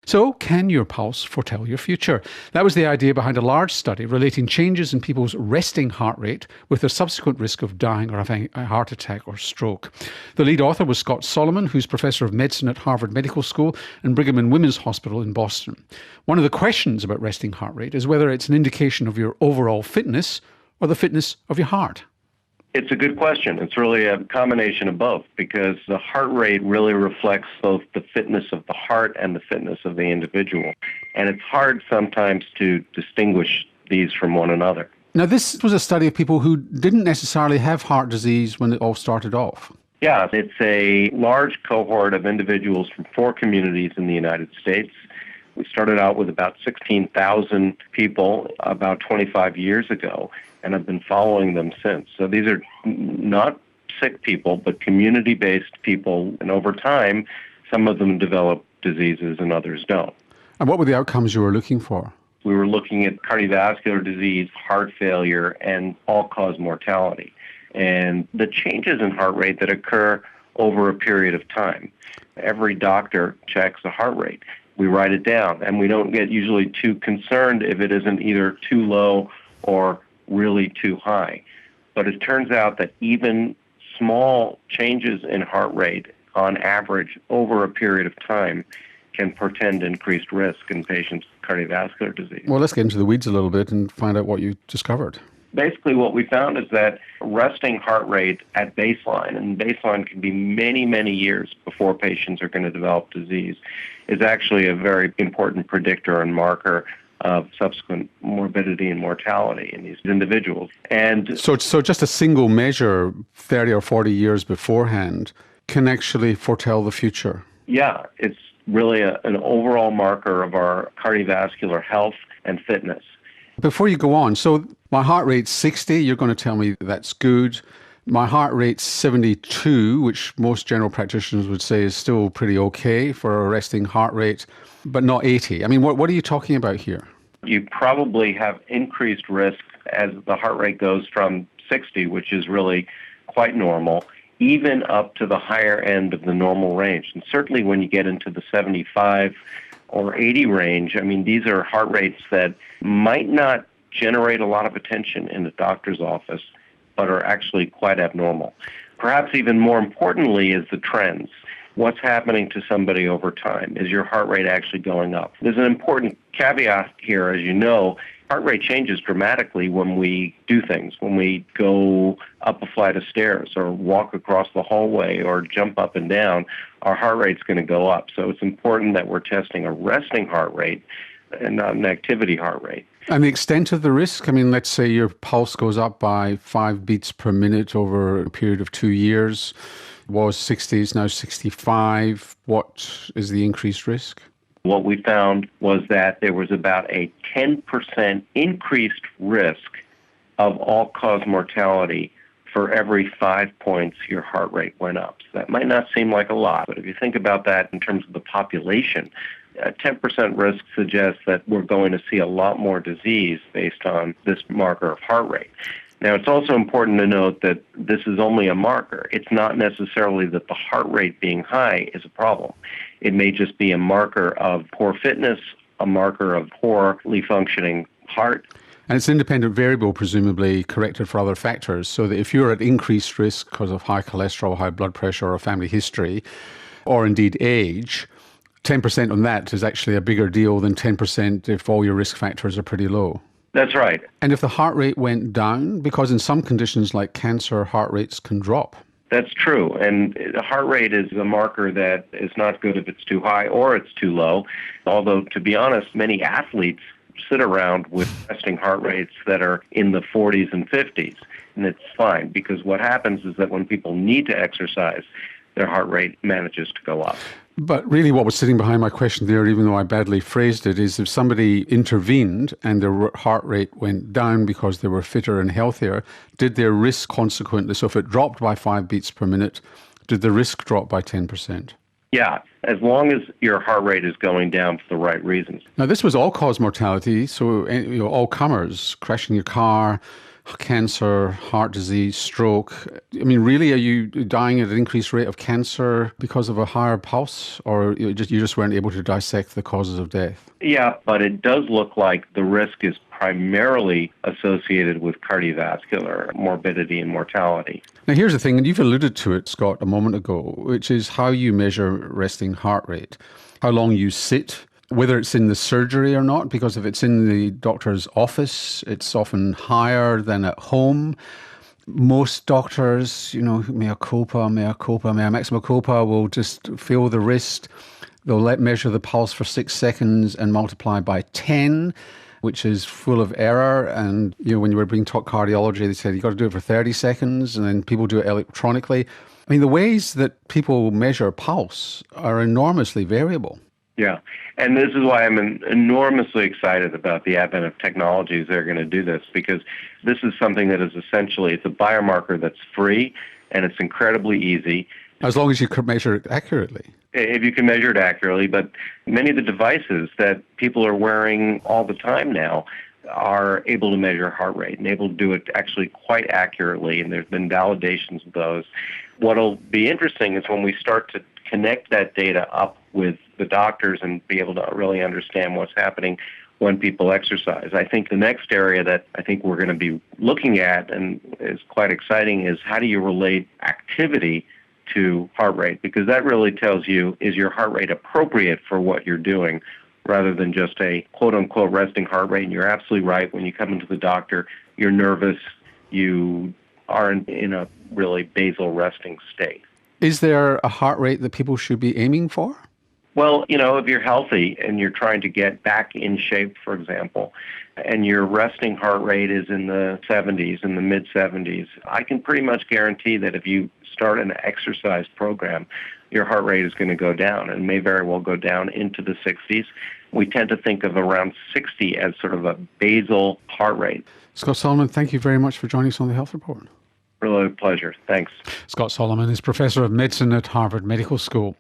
So, can your pulse foretell your future? That was the idea behind a large study relating changes in people's resting heart rate with their subsequent risk of dying or having a heart attack or stroke. The lead author was Scott Solomon, who's Professor of Medicine at Harvard Medical School and Brigham and Women's Hospital in Boston. One of the questions about resting heart rate is whether it's an indication of your overall fitness or the fitness of your heart. It's a good question. It's really a combination of both, because the heart rate really reflects both the fitness of the heart and the fitness of the individual. And it's hard sometimes to distinguish these from one another. Now, this was a study of people who didn't necessarily have heart disease when it all started off. Yeah, it's a large cohort of individuals from 4 communities in the United States. We started out with about 16,000 people about 25 years ago, and have been following them since. So these are not sick people, but community-based people, and over time, some of them develop diseases and others don't. And what were the outcomes you were looking for? We were looking at cardiovascular disease, heart failure, and all-cause mortality, and the changes in heart rate that occur over a period of time. Every doctor checks the heart rate. We write it down, and we don't get usually too concerned if it isn't either too low or really too high. But it turns out that even small changes in heart rate on average over a period of time can portend increased risk in patients with cardiovascular disease. Well, let's get into the weeds a little bit and find out what you discovered. Basically, what we found is that resting heart rate at baseline, and baseline can be many, many years before patients are going to develop disease, is actually a very important predictor and marker of subsequent morbidity and mortality in these individuals. And so just a single measure 30 or 40 years beforehand can actually foretell the future? Yeah, it's really an overall marker of our cardiovascular health and fitness. Before you go on, so my heart rate's 60, you're going to tell me that's good. My heart rate's 72, which most general practitioners would say is still pretty okay for a resting heart rate, but not 80. I mean, what are you talking about here? You probably have increased risk as the heart rate goes from 60, which is really quite normal, even up to the higher end of the normal range. And certainly when you get into the 75 or 80 range, I mean, these are heart rates that might not generate a lot of attention in the doctor's office, but are actually quite abnormal. Perhaps even more importantly is the trends. What's happening to somebody over time? Is your heart rate actually going up? There's an important caveat here, as you know. Heart rate changes dramatically when we do things, when we go up a flight of stairs or walk across the hallway or jump up and down, our heart rate's going to go up. So it's important that we're testing a resting heart rate and not an activity heart rate. And the extent of the risk? I mean, let's say your pulse goes up by 5 beats per minute over a period of 2 years. Was 60, is now 65. What is the increased risk? What we found was that there was about a 10% increased risk of all-cause mortality for every 5 points your heart rate went up. So that might not seem like a lot, but if you think about that in terms of the population, a 10% risk suggests that we're going to see a lot more disease based on this marker of heart rate. Now, it's also important to note that this is only a marker. It's not necessarily that the heart rate being high is a problem. It may just be a marker of poor fitness, a marker of poorly functioning heart. And it's an independent variable, presumably corrected for other factors, so that if you're at increased risk because of high cholesterol, high blood pressure or family history, or indeed age, 10% on that is actually a bigger deal than 10% if all your risk factors are pretty low. That's right. And if the heart rate went down, because in some conditions like cancer, heart rates can drop. That's true. And the heart rate is a marker that is not good if it's too high or it's too low. Although, to be honest, many athletes sit around with resting heart rates that are in the 40s and 50s. And it's fine, because what happens is that when people need to exercise, their heart rate manages to go up. But really what was sitting behind my question there, even though I badly phrased it, is if somebody intervened and their heart rate went down because they were fitter and healthier, did their risk consequently, so if it dropped by 5 beats per minute, did the risk drop by 10%? Yeah, as long as your heart rate is going down for the right reasons. Now, this was all-cause mortality, so all comers, crashing your car, cancer, heart disease, stroke. I mean, really, are you dying at an increased rate of cancer because of a higher pulse, or you just weren't able to dissect the causes of death? Yeah, but it does look like the risk is primarily associated with cardiovascular morbidity and mortality. Now, here's the thing, and you've alluded to it, Scott, a moment ago, which is how you measure resting heart rate, how long you sit, whether it's in the surgery or not, because if it's in the doctor's office, it's often higher than at home. Most doctors, mea culpa, maxima culpa, will just feel the wrist. They'll measure the pulse for 6 seconds and multiply by 10, which is full of error. And when you were being taught cardiology, they said you've got to do it for 30 seconds, and then people do it electronically. I mean, the ways that people measure pulse are enormously variable. Yeah, and this is why I'm enormously excited about the advent of technologies that are going to do this, because this is something that is essentially, it's a biomarker that's free and it's incredibly easy. As long as you can measure it accurately. If you can measure it accurately, but many of the devices that people are wearing all the time now are able to measure heart rate and able to do it actually quite accurately, and there's been validations of those. What'll be interesting is when we start to connect that data up with the doctors and be able to really understand what's happening when people exercise. I think the next area that I think we're going to be looking at and is quite exciting is how do you relate activity to heart rate, because that really tells you, is your heart rate appropriate for what you're doing, rather than just a quote-unquote resting heart rate. And you're absolutely right. When you come into the doctor, you're nervous, you are in a really basal resting state. Is there a heart rate that people should be aiming for? Well, if you're healthy and you're trying to get back in shape, for example, and your resting heart rate is in the 70s, in the mid-70s, I can pretty much guarantee that if you start an exercise program, your heart rate is going to go down and may very well go down into the 60s. We tend to think of around 60 as sort of a basal heart rate. Scott Solomon, thank you very much for joining us on the Health Report. Really a pleasure. Thanks. Scott Solomon is Professor of Medicine at Harvard Medical School.